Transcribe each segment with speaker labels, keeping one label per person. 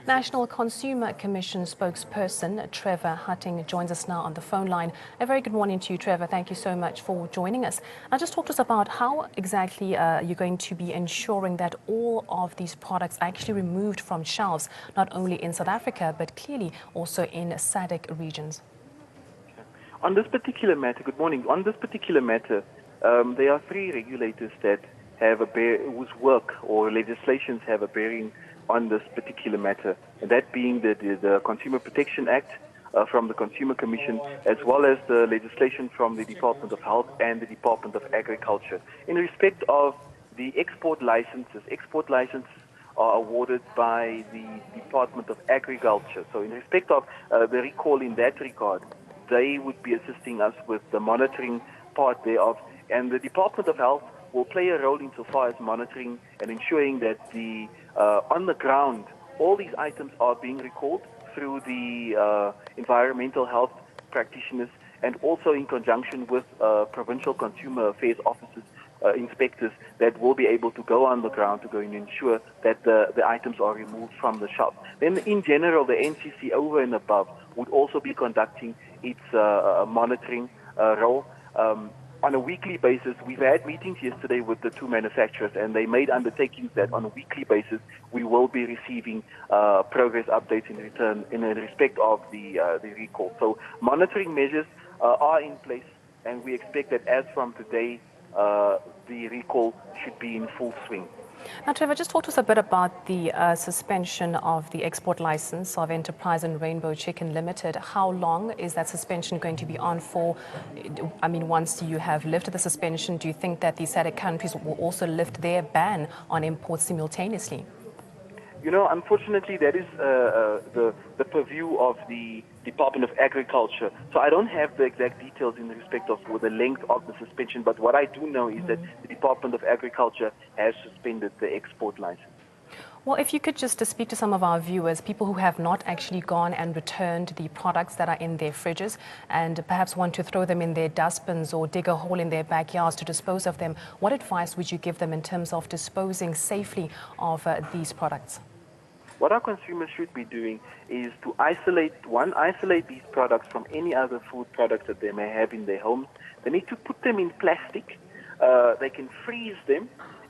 Speaker 1: National Consumer Commission spokesperson Trevor Hutting joins us now on the phone line. A very good morning to you, Trevor. Thank you so much for joining us. Now, just talk to us about how exactly you're going to be ensuring that all of these products are actually removed from shelves, not only in South Africa, but clearly also in SADC regions.
Speaker 2: On this particular matter, good morning. On this particular matter, there are three regulators that have whose work or legislations have a bearing on this particular matter, and that being the Consumer Protection Act from the Consumer Commission, as well as the legislation from the Department of Health and the Department of Agriculture. In respect of the export licenses are awarded by the Department of Agriculture. So in respect of the recall in that regard, they would be assisting us with the monitoring part thereof, and the Department of Health will play a role insofar as monitoring and ensuring that on the ground, all these items are being recalled through the environmental health practitioners, and also in conjunction with provincial consumer affairs officers, inspectors that will be able to go on the ground to go and ensure that the items are removed from the shop. Then in general, the NCC over and above would also be conducting its monitoring role. On a weekly basis, we've had meetings yesterday with the two manufacturers, and they made undertakings that on a weekly basis we will be receiving progress updates in respect of the recall. So monitoring measures are in place, and we expect that as from today, the recall should be in full swing.
Speaker 1: Now, Trevor, just talk to us a bit about the suspension of the export license of Enterprise and Rainbow Chicken Limited. How long is that suspension going to be on for? I mean, once you have lifted the suspension, do you think that the SADC countries will also lift their ban on imports simultaneously?
Speaker 2: You know, unfortunately, that is the purview of the Department of Agriculture. So I don't have the exact details in respect of the length of the suspension, but what I do know is that the Department of Agriculture has suspended the export license.
Speaker 1: Well, if you could just speak to some of our viewers, people who have not actually gone and returned the products that are in their fridges and perhaps want to throw them in their dustbins or dig a hole in their backyards to dispose of them, what advice would you give them in terms of disposing safely of these products?
Speaker 2: What our consumers should be doing is to isolate these products from any other food products that they may have in their homes. They need to put them in plastic. They can freeze them,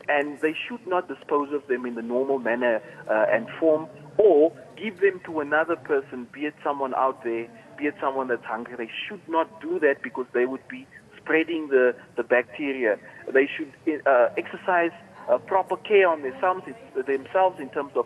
Speaker 2: and they should not dispose of them in the normal manner and form, or give them to another person, be it someone out there, be it someone that's hungry. They should not do that because they would be spreading the bacteria. They should exercise proper care on themselves in terms of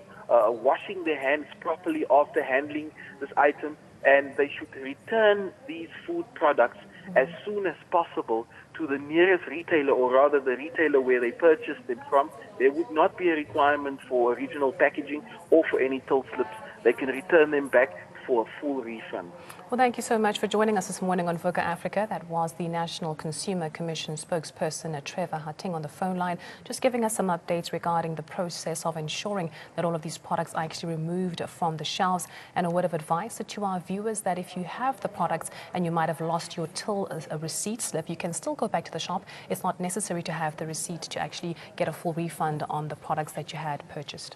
Speaker 2: washing their hands properly after handling this item, and they should return these food products as soon as possible to the nearest retailer, or rather the retailer where they purchased them from. There would not be a requirement for original packaging or for any till slips. They can return them back for a full refund.
Speaker 1: Well, thank you so much for joining us this morning on Voca Africa. That was the National Consumer Commission spokesperson Trevor Hutting on the phone line, just giving us some updates regarding the process of ensuring that all of these products are actually removed from the shelves. And a word of advice to our viewers that if you have the products and you might have lost your till receipt slip, you can still go back to the shop. It's not necessary to have the receipt to actually get a full refund on the products that you had purchased.